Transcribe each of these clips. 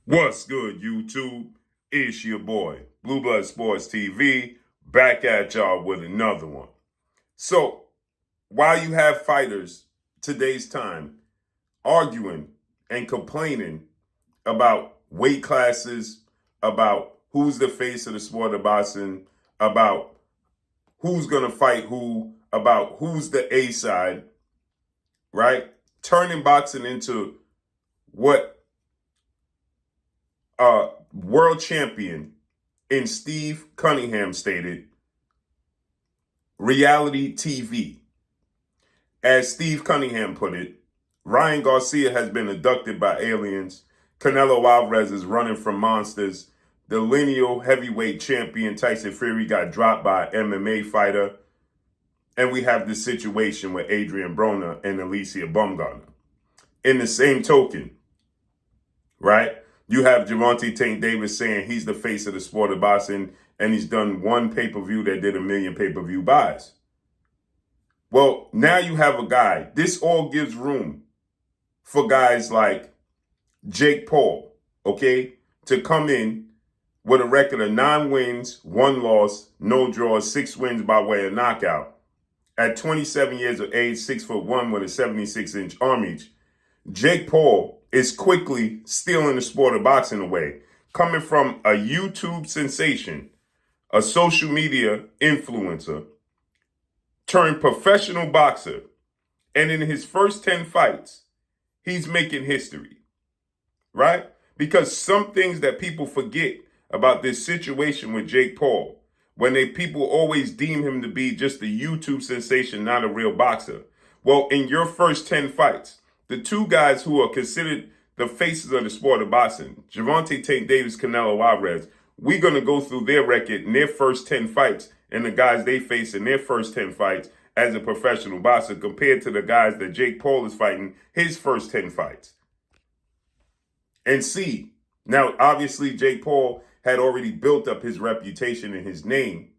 What's good, YouTube? It's your boy, Blue Blood Sports TV, back at y'all with another one. So, while you have fighters today's time arguing and complaining about weight classes, about who's the face of the sport of boxing, about who's going to fight who, about who's the A side, right? Turning boxing into what world champion in Steve Cunningham stated, reality TV. As Steve Cunningham put it, Ryan Garcia has been abducted by aliens. Canelo Alvarez is running from monsters. The lineal heavyweight champion Tyson Fury got dropped by an MMA fighter. And we have this situation with Adrian Broner and Alicia Baumgartner. In the same token, right? You have Gervonta Tank Davis saying he's the face of the sport of boxing, and he's done one pay-per-view that did 1 million pay-per-view buys. Well, now you have a guy. This all gives room for guys like Jake Paul, okay, to come in with a record of 9 wins, 1 loss, no draws, 6 wins by way of knockout. At 27 years of age, 6'1" with a 76-inch arm reach, Jake Paul is quickly stealing the sport of boxing away, coming from a YouTube sensation, a social media influencer, turned professional boxer, and in his first 10 fights, he's making history, right? Because some things that people forget about this situation with Jake Paul, when people always deem him to be just a YouTube sensation, not a real boxer. Well, in your first 10 fights, the 2 guys who are considered the faces of the sport of boxing, Gervonta Tank Davis, Canelo Alvarez, we're going to go through their record in their first 10 fights and the guys they face in their first 10 fights as a professional boxer compared to the guys that Jake Paul is fighting his first 10 fights. And see, now obviously Jake Paul had already built up his reputation and his name,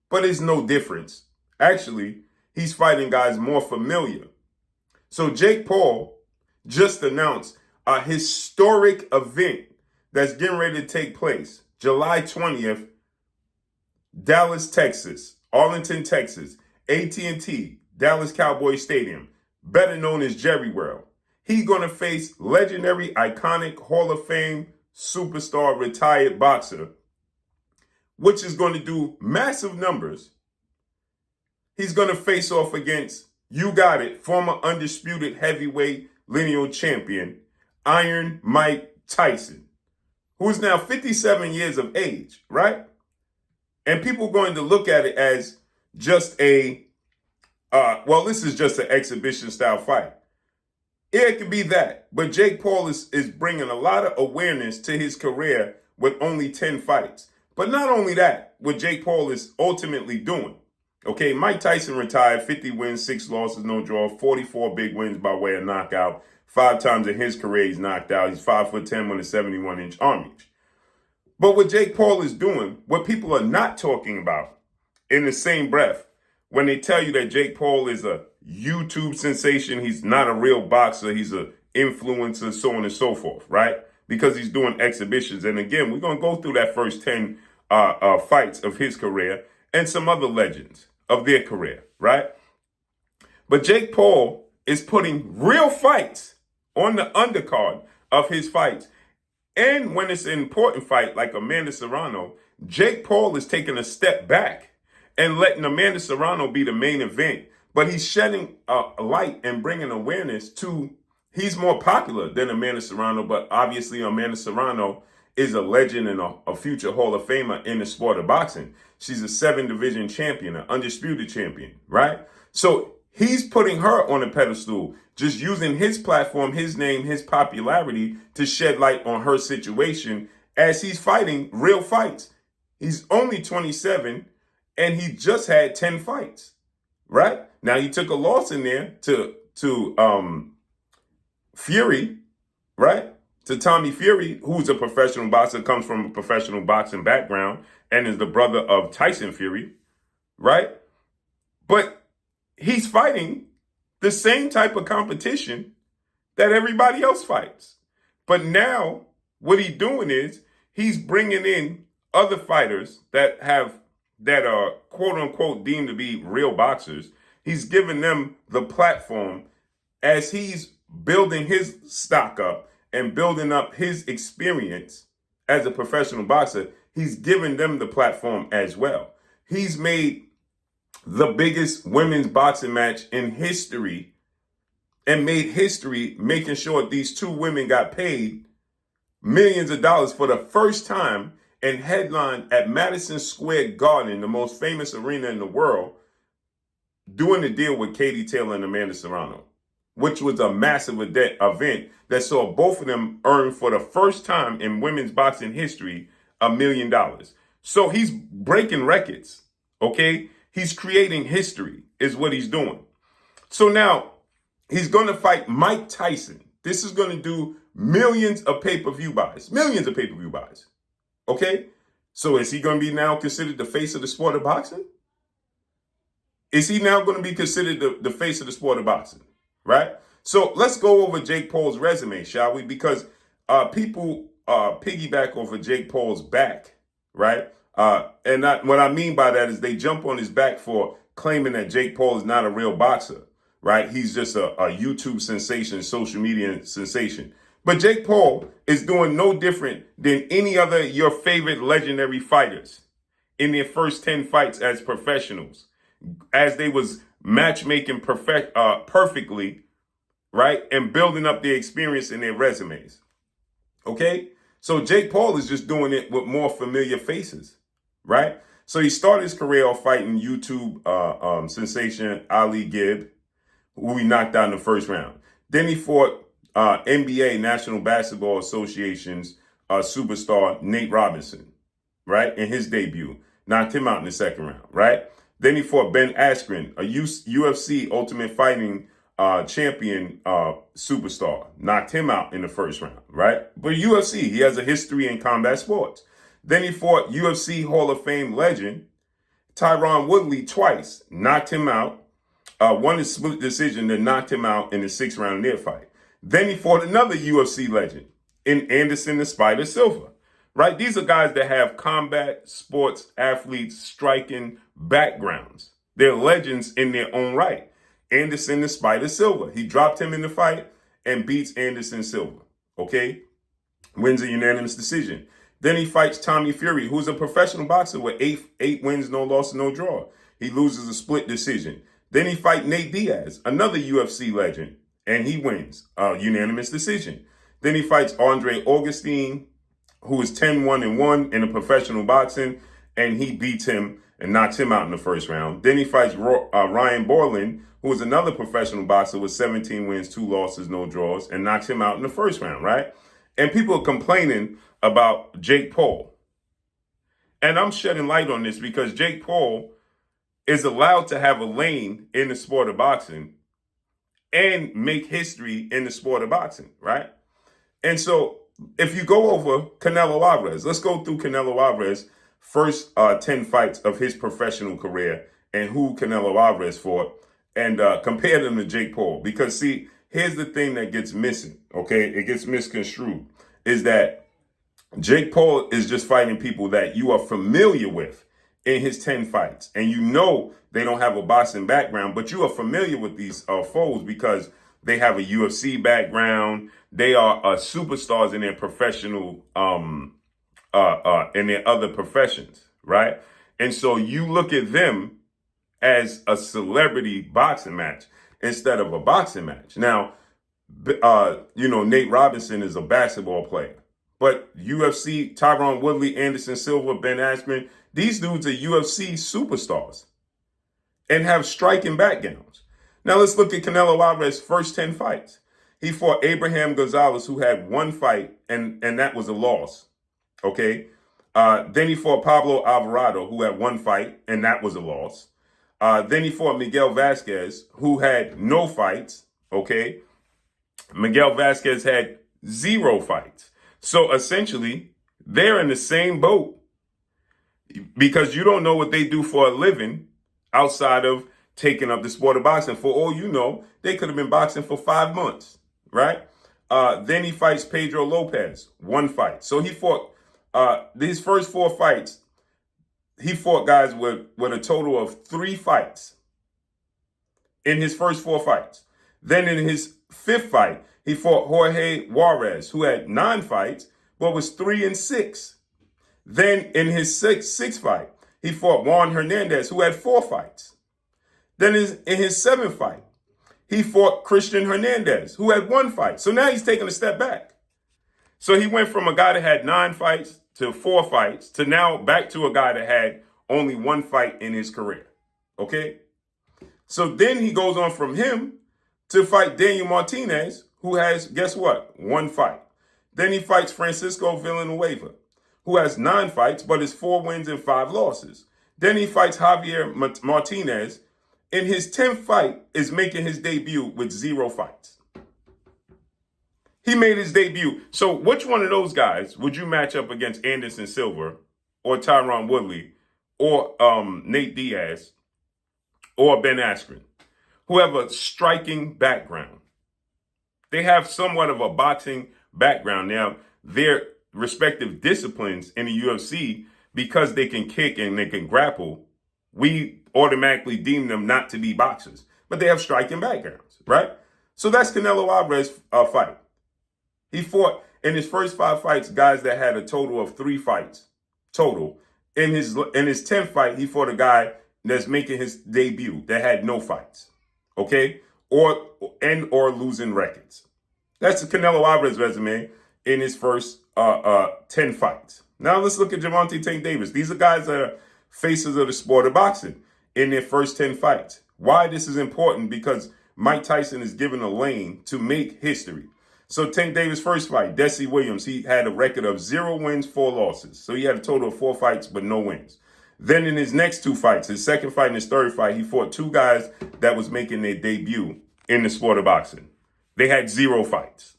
but it's no difference. Actually, he's fighting guys more familiar. So Jake Paul just announced a historic event that's getting ready to take place July 20th, Dallas, Texas, Arlington, Texas, AT&T, Dallas Cowboy Stadium, better known as Jerry World. He's going to face legendary, iconic, Hall of Fame, superstar, retired boxer, which is going to do massive numbers. He's going to face off against, you got it, former undisputed heavyweight lineal champion, Iron Mike Tyson, who's now 57 years of age, right? And people are going to look at it as just this is just an exhibition style fight. Yeah, it could be that. But Jake Paul is bringing a lot of awareness to his career with only 10 fights. But not only that, what Jake Paul is ultimately doing. Okay, Mike Tyson retired, 50 wins, 6 losses, no draw, 44 big wins by way of knockout. 5 times in his career he's knocked out. He's 5'10" with a 71-inch arm reach. But what Jake Paul is doing, what people are not talking about in the same breath, when they tell you that Jake Paul is a YouTube sensation, he's not a real boxer, he's an influencer, so on and so forth, right? Because he's doing exhibitions. And again, we're going to go through that first 10 fights of his career and some other legends of their career, right? But Jake Paul is putting real fights on the undercard of his fights. And when it's an important fight like Amanda Serrano, Jake Paul is taking a step back and letting Amanda Serrano be the main event. But he's shedding a light and bringing awareness to, he's more popular than Amanda Serrano, but obviously Amanda Serrano is a legend and a future Hall of Famer in the sport of boxing. She's a 7-division champion, an undisputed champion, right? So he's putting her on a pedestal, just using his platform, his name, his popularity to shed light on her situation as he's fighting real fights. He's only 27 and he just had 10 fights, right? Now he took a loss in there to Fury, right? To Tommy Fury, who's a professional boxer, comes from a professional boxing background and is the brother of Tyson Fury, right? But he's fighting the same type of competition that everybody else fights. But now what he's doing is he's bringing in other fighters that are quote unquote deemed to be real boxers. He's giving them the platform as he's building his stock up and building up his experience as a professional boxer. He's giving them the platform as well. He's made the biggest women's boxing match in history and made history making sure these two women got paid millions of dollars for the first time and headlined at Madison Square Garden, the most famous arena in the world, doing a deal with Katie Taylor and Amanda Serrano, which was a massive event that saw both of them earn for the first time in women's boxing history $1 million. So he's breaking records, okay? He's creating history is what he's doing. So now he's going to fight Mike Tyson. This is going to do millions of pay-per-view buys, okay? So is he going to be now considered the face of the sport of boxing? Is he now going to be considered the face of the sport of boxing, right? So let's go over Jake Paul's resume, shall we? Because people piggyback over Jake Paul's back, right? What I mean by that is they jump on his back for claiming that Jake Paul is not a real boxer, right? He's just a YouTube sensation, social media sensation. But Jake Paul is doing no different than any other your favorite legendary fighters in their first 10 fights as professionals, as they was matchmaking perfectly, right? And building up their experience in their resumes. Okay? So Jake Paul is just doing it with more familiar faces, right? So he started his career off fighting YouTube sensation Ali Gibb, who he knocked out in the first round. Then he fought NBA, National Basketball Association's superstar Nate Robinson, right? In his debut. Knocked him out in the second round, right? Then he fought Ben Askren, a UFC Ultimate Fighting champion superstar. Knocked him out in the first round, right? But UFC, he has a history in combat sports. Then he fought UFC Hall of Fame legend Tyron Woodley twice. Knocked him out. Won a split decision that knocked him out in the 6th round of their fight. Then he fought another UFC legend in Anderson the Spider Silva, right? These are guys that have combat sports athletes striking backgrounds. They're legends in their own right. Anderson the Spider Silva. He dropped him in the fight and beats Anderson Silva, okay? Wins a unanimous decision. Then he fights Tommy Fury, who's a professional boxer with eight wins, no loss, no draw. He loses a split decision. Then he fights Nate Diaz, another UFC legend, and he wins a unanimous decision. Then he fights Andre Augustine, who is 10-1-1 in a professional boxing, and he beats him and knocks him out in the first round. Then he fights Ryan Borland, who is another professional boxer with 17 wins, 2 losses, no draws, and knocks him out in the first round, right? And people are complaining about Jake Paul. And I'm shedding light on this because Jake Paul is allowed to have a lane in the sport of boxing and make history in the sport of boxing, right? And so if you go over Canelo Alvarez, let's go through Canelo Alvarez first 10 fights of his professional career and who Canelo Alvarez fought and compare them to Jake Paul. Because see, here's the thing that gets missing, okay? It gets misconstrued, is that Jake Paul is just fighting people that you are familiar with in his 10 fights. And you know they don't have a boxing background, but you are familiar with these foes because they have a UFC background. They are superstars in their professional, in their other professions, right? And so you look at them as a celebrity boxing match instead of a boxing match. Now, Nate Robinson is a basketball player, but UFC, Tyron Woodley, Anderson Silva, Ben Askren, these dudes are UFC superstars and have striking backgrounds. Now let's look at Canelo Alvarez's first 10 fights. He fought Abraham Gonzalez, who had 1 fight, and that was a loss, okay? Then he fought Pablo Alvarado, who had 1 fight, and that was a loss. Then he fought Miguel Vasquez, who had no fights, okay? Miguel Vasquez had 0 fights. So essentially, they're in the same boat because you don't know what they do for a living outside of taking up the sport of boxing. For all you know, they could have been boxing for 5 months, right? Then he fights Pedro Lopez, 1 fight. So he fought these first 4 fights. He fought guys with a total of 3 fights in his first 4 fights. Then in his 5th fight, he fought Jorge Juarez, who had 9 fights, but was 3-6. Then in his sixth fight, he fought Juan Hernandez, who had 4 fights. Then in his 7th fight, he fought Christian Hernandez, who had 1 fight. So now he's taking a step back. So he went from a guy that had 9 fights to 4 fights to now back to a guy that had only 1 fight in his career. Okay? So then he goes on from him to fight Daniel Martinez, who has, guess what? 1 fight. Then he fights Francisco Villanueva, who has 9 fights, but is 4 wins and 5 losses. Then he fights Javier Martinez. In his 10th fight, is making his debut with 0 fights. He made his debut. So which one of those guys would you match up against Anderson Silva or Tyron Woodley or Nate Diaz or Ben Askren, who have a striking background? They have somewhat of a boxing background. Now, their respective disciplines in the UFC, because they can kick and they can grapple, we automatically deem them not to be boxers, but they have striking backgrounds, right? So that's Canelo Alvarez's fight. He fought in his first 5 fights guys that had a total of 3 fights total. In his 10th fight, he fought a guy that's making his debut that had no fights, okay, or losing records. That's the Canelo Alvarez resume in his first 10 fights. Now let's look at Gervonta Tank Davis. These are guys that are faces of the sport of boxing in their first 10 fights. Why this is important? Because Mike Tyson is given a lane to make history. So Tank Davis' first fight, Desi Williams, he had a record of 0 wins, 4 losses. So he had a total of 4 fights, but no wins. Then in his next 2 fights, his 2nd fight and his 3rd fight, he fought 2 guys that was making their debut in the sport of boxing. They had 0 fights,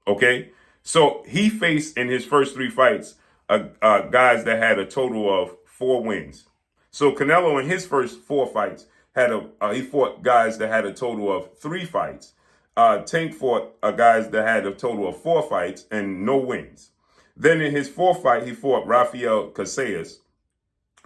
okay? So he faced in his first 3 fights guys that had a total of 4 wins. So Canelo in his first 4 fights he fought guys that had a total of 3 fights. Tank fought guys that had a total of 4 fights and no wins. Then in his 4th fight, he fought Rafael Casillas,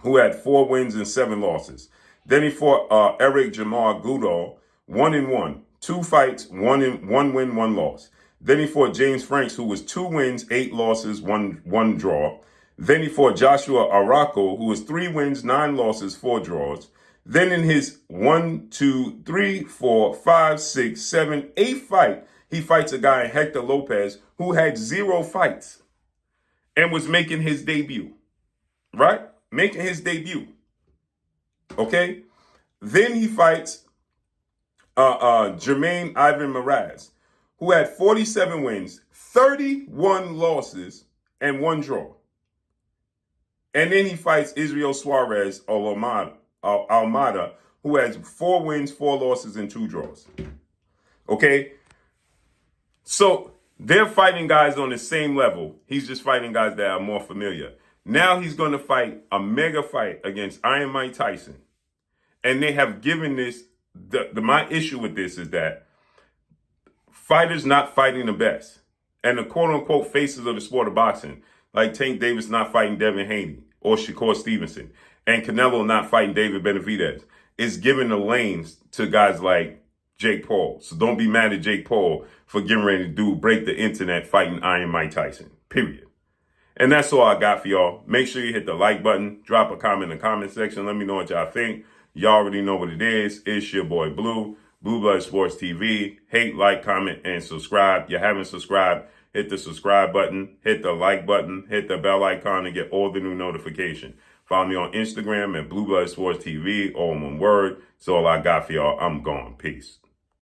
who had 4 wins and 7 losses. Then he fought Eric Jamar Goodall, 1-1, 2 fights, 1 win, 1 loss. Then he fought James Franks, who was 2 wins, 8 losses, 1 draw. Then he fought Joshua Araco, who was 3 wins, 9 losses, 4 draws. Then in his 1, 2, 3, 4, 5, 6, 7, 8th fight, he fights a guy, Hector Lopez, who had 0 fights and was making his debut, right? Making his debut, okay? Then he fights Jermaine Ivan Mraz, who had 47 wins, 31 losses, and 1 draw. And then he fights Israel Suarez Almada, who has 4 wins, 4 losses, and 2 draws. Okay? So they're fighting guys on the same level. He's just fighting guys that are more familiar. Now he's going to fight a mega fight against Iron Mike Tyson. And they have given this, my issue with this is that fighters not fighting the best. And the quote-unquote faces of the sport of boxing, like Tank Davis not fighting Devin Haney or Shakur Stevenson, and Canelo not fighting David Benavidez, is giving the lanes to guys like Jake Paul. So don't be mad at Jake Paul for getting ready to break the internet fighting Iron Mike Tyson, period. And that's all I got for y'all. Make sure you hit the like button, drop a comment in the comment section. Let me know what y'all think. Y'all already know what it is. It's your boy Blue, Blue Blood Sports TV. Hate, like, comment, and subscribe. You haven't subscribed, hit the subscribe button, hit the like button, hit the bell icon to get all the new notifications. Follow me on Instagram at Blue Blood Sports TV, all in one word. That's all I got for y'all. I'm gone. Peace.